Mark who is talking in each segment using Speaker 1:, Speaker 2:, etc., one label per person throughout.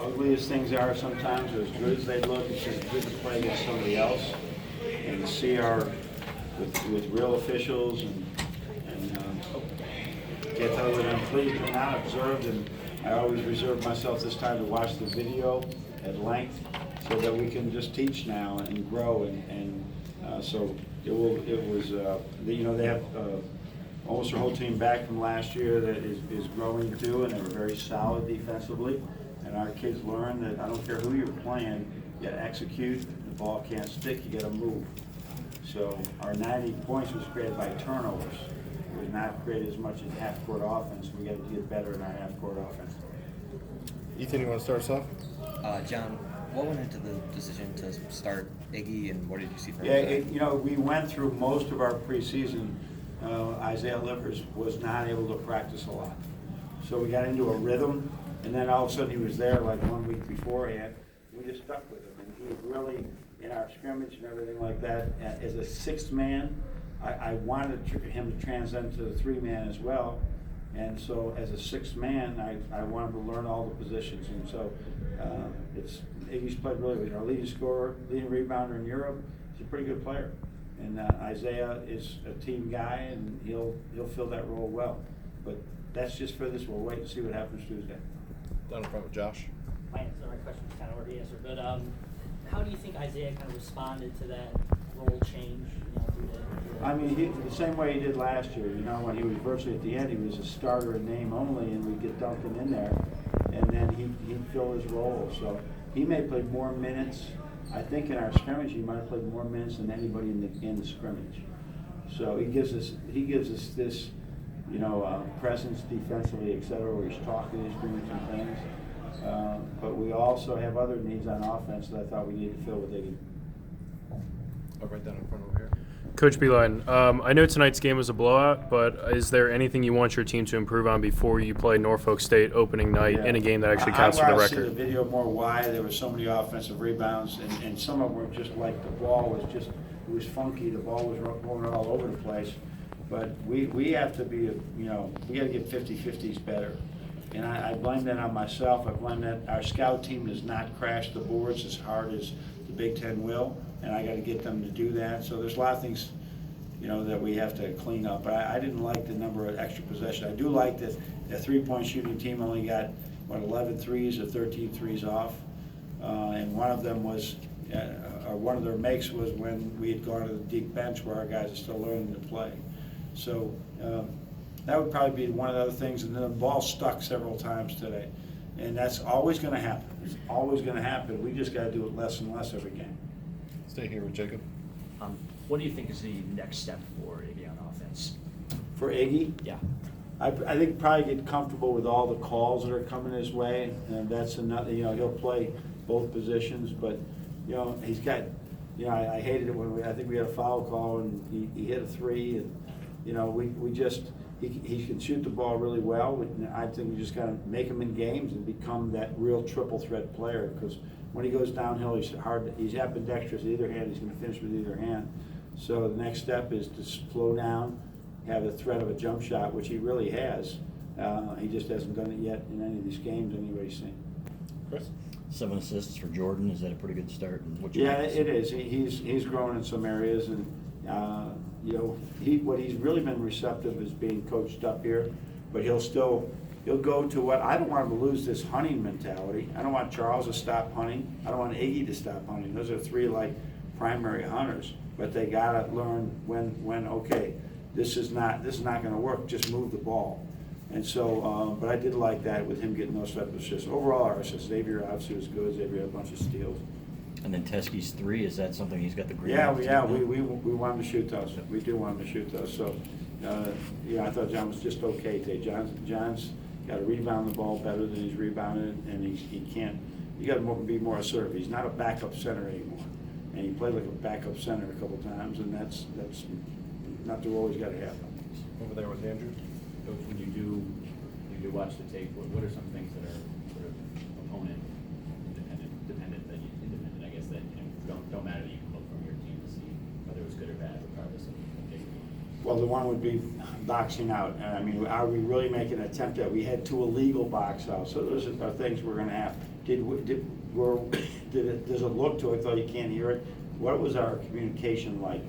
Speaker 1: ugly as things are sometimes, or as good as they look, it's just good to play against somebody else and to see with real officials and get to know them. Please do not observed, and I always reserve myself this time to watch the video at length so that we can just teach now and grow so they have almost their whole team back from last year that is growing too, and they were very solid defensively. And our kids learn that I don't care who you're playing, you gotta execute, the ball can't stick, you gotta move. So our 90 points was created by turnovers. It was not created as much in half-court offense. We gotta get better in our half-court offense.
Speaker 2: Ethan, you want to start us off?
Speaker 3: John, what went into the decision to start Iggy, and what did you see from
Speaker 1: him? We went through most of our preseason. Isaiah Livers was not able to practice a lot. So we got into a rhythm, and then all of a sudden he was there like 1 week beforehand. We just stuck with him, and he was really, in our scrimmage and everything like that, as a sixth man, I wanted him to transcend to the three-man as well. And so as a sixth man, I wanted to learn all the positions. And so Iggy's played really good. Our leading scorer, leading rebounder in Europe, he's a pretty good player. And Isaiah is a team guy, and he'll fill that role well. But that's just for this. We'll wait and see what happens Tuesday.
Speaker 2: Down in front with Josh.
Speaker 4: My question's kind of already answered, but how do you think Isaiah kind of responded to that role change?
Speaker 1: I mean, the same way he did last year. When he was virtually at the end, he was a starter in name only, and we'd get Duncan in there, and then he'd fill his role. So he may play more minutes. I think in our scrimmage, he might have played more minutes than anybody in the scrimmage. So he gives us this, presence defensively, et cetera, where he's talking, he's doing some things. But we also have other needs on offense that I thought we needed to fill with Iggy.
Speaker 2: Right down in front over here.
Speaker 5: Coach Beline, I know tonight's game was a blowout, but is there anything you want your team to improve on before you play Norfolk State opening night in a game that actually counts for the record?
Speaker 1: I want to see the video more why there were so many offensive rebounds, and some of them were just like the ball was it was funky, the ball was going all over the place. But we have to be, we got to get 50-50s better. And I blame that on myself. I blame that our scout team does not crash the boards as hard as the Big Ten will, and I got to get them to do that. So there's a lot of things, that we have to clean up. But I didn't like the number of extra possessions. I do like that the three-point shooting team only got 11 threes or 13 threes off, and one of them was, or one of their makes was when we had gone to the deep bench where our guys are still learning to play. So that would probably be one of the other things. And then the ball stuck several times today, and that's always going to happen. It's always going to happen. We just got to do it less and less every game.
Speaker 2: Stay here with Jacob.
Speaker 6: What do you think is the next step for Iggy on offense?
Speaker 1: For Iggy?
Speaker 6: Yeah.
Speaker 1: I think probably get comfortable with all the calls that are coming his way, and that's another. He'll play both positions, but he's got. I hated it when I think we had a foul call and he hit a three, and we just he can shoot the ball really well. I think we just got to make him in games and become that real triple threat player, because when he goes downhill, he's ambidextrous with either hand. He's going to finish with either hand. So the next step is to slow down, have the threat of a jump shot, which he really has. He just hasn't done it yet in any of these games anybody's seen.
Speaker 2: Chris?
Speaker 7: 7 assists for Jordan. Is that a pretty good start?
Speaker 1: Yeah, it is. He's grown in some areas, and what he's really been receptive is being coached up here, but he'll go to what I don't want him to lose this hunting mentality. I don't want Charles to stop hunting. I don't want Iggy to stop hunting. Those are three primary hunters, but they gotta learn when okay, this is not going to work. Just move the ball. And so, but I did like that with him getting those type of assists. Overall, our assists, Xavier obviously was good. Xavier had a bunch of steals.
Speaker 7: And then Teskey's three, is that something he's got the green?
Speaker 1: Yeah, we want him to shoot those. We do want him to shoot those. So, I thought John was just okay today. John's got to rebound the ball better than he's rebounded, and he can't. You got to be more assertive. He's not a backup center anymore, and he played like a backup center a couple times, and that's not the role he's got to have.
Speaker 2: Over there with Andrew.
Speaker 6: Coach, when you do watch the tape, what are some things that are sort of opponent independent, I guess, that don't matter that you can look from your team to see whether it was good or bad, regardless of the game?
Speaker 1: Well, the one would be boxing out. I mean, are we really making an attempt at? We had 2 illegal box outs, so those are things we're going to have does it look to it, though you can't hear it? What was our communication like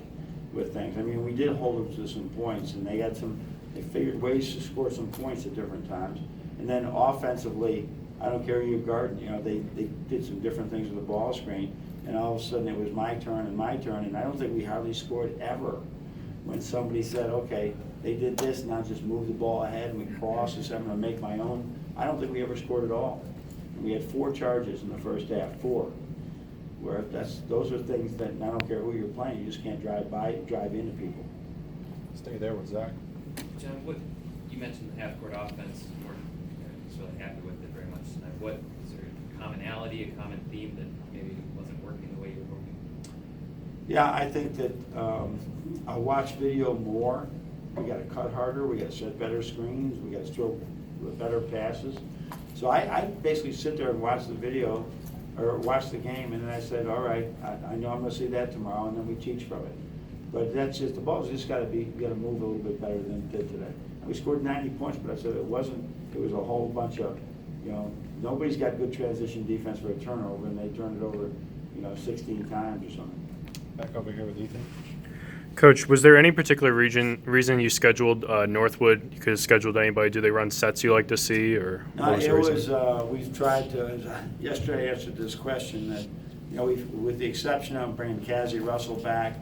Speaker 1: with things? I mean, we did hold them to some points, and they figured ways to score some points at different times. And then offensively, I don't care who you guard, they did some different things with the ball screen, and all of a sudden it was my turn, and I don't think we hardly scored ever when somebody said, okay, they did this, now just move the ball ahead, and we cross, and I'm gonna make my own. I don't think we ever scored at all. And we had 4 charges in the first half, 4. Where those are things that, I don't care who you're playing, you just can't drive into people.
Speaker 2: Stay there with Zach.
Speaker 8: John, you mentioned the half-court offense, you weren't just really happy with it very much tonight. Is there a commonality, a common theme that maybe wasn't working the way you were hoping?
Speaker 1: Yeah, I think that I watch video more. We got to cut harder, we got to set better screens, we got to throw better passes. So I basically sit there and watch the video, or watch the game, and then I said, all right, I know I'm going to see that tomorrow, and then we teach from it. But that's just, the ball's just got to move a little bit better than it did today. We scored 90 points, but I said it was a whole bunch of, nobody's got good transition defense for a turnover, and they turned it over, 16 times or something.
Speaker 2: Back over here with Ethan.
Speaker 5: Coach, was there any particular reason you scheduled Northwood? You could have scheduled anybody. Do they run sets you like to see, or what was the reason?
Speaker 1: We've tried to, yesterday I answered this question that, with the exception of bringing Cassie Russell back,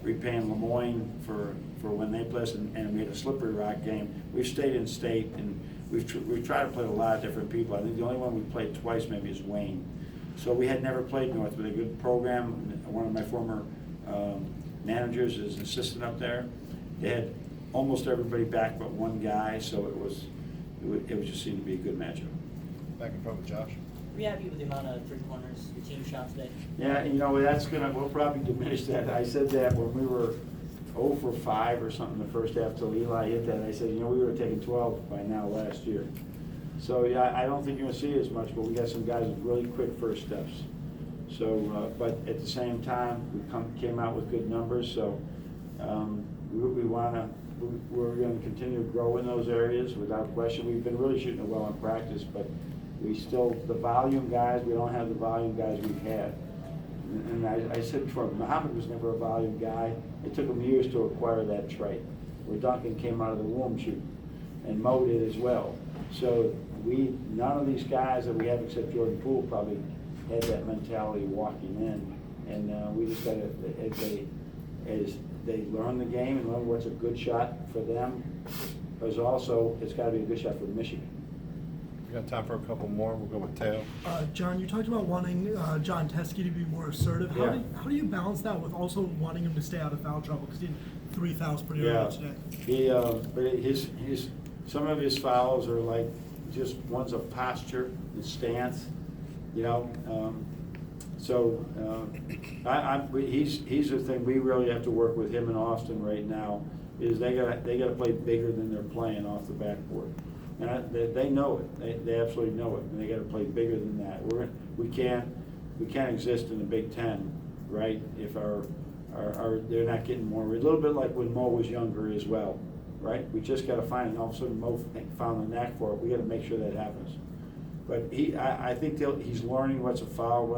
Speaker 1: repaying Lemoyne for when they play us, and we had a Slippery Rock game, we've stayed in state, and we've tried to play a lot of different people. I think the only one we played twice maybe is Wayne. So we had never played Northwood, a good program. One of my former managers is an assistant up there. They had almost everybody back but one guy, so it just seemed to be a good matchup.
Speaker 2: Back in front with Josh.
Speaker 4: Were you happy with the amount of 3-pointers your team shot today?
Speaker 1: Yeah, we'll probably diminish that. I said that when we were 0 for 5 or something the first half till Eli hit that. I said, we would have taken 12 by now last year. So yeah, I don't think you're going to see as much, but we got some guys with really quick first steps. So, but at the same time, we came out with good numbers. So we're going to continue to grow in those areas without question. We've been really shooting it well in practice, but the volume guys, we don't have the volume guys we've had. And I said before, Muhammad was never a volume guy. It took him years to acquire that trait. Where Duncan came out of the womb shooting, and Mo did as well. So none of these guys that we have except Jordan Poole probably had that mentality walking in, and we just got to, as they learn the game and learn what's a good shot for them, because also it's got to be a good shot for Michigan.
Speaker 2: We got time for a couple more. We'll go with Teo.
Speaker 9: John, you talked about wanting John Teskey to be more assertive.
Speaker 1: Yeah.
Speaker 9: How do you balance that with also wanting him to stay out of foul trouble? Because he had 3 fouls pretty early today.
Speaker 1: But some of his fouls are like just one's a posture and stance, So he's the thing we really have to work with him in Austin right now is they got to play bigger than they're playing off the backboard. And they know it. They absolutely know it, and they got to play bigger than that. We can't exist in the Big Ten, right? If they're not getting more. We're a little bit like when Mo was younger as well, right? We just got to find it. And all of a sudden, Mo found the knack for it. We got to make sure that happens. But I think he's learning what's a foul.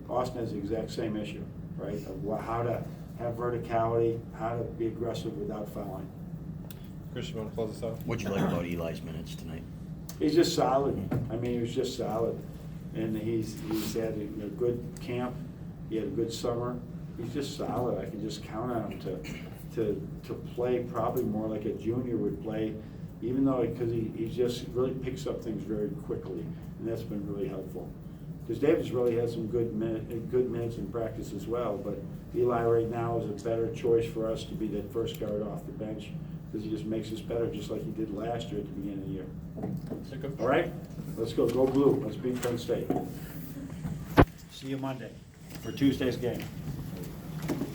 Speaker 1: Austin has the exact same issue, right? Of how to have verticality, how to be aggressive without fouling.
Speaker 2: Chris, you want to close us out?
Speaker 7: What'd you like about Eli's minutes tonight?
Speaker 1: He's just solid. I mean, he was just solid. And he's had a good camp. He had a good summer. He's just solid. I can just count on him to play probably more like a junior would play, even though because he just really picks up things very quickly, and that's been really helpful. Because Davis really has some good minutes in practice as well, but Eli right now is a better choice for us to be that first guard off the bench, because he just makes us better, just like he did last year at the beginning of the year. All right? Let's go blue. Let's beat Penn State. See you Monday for Tuesday's game.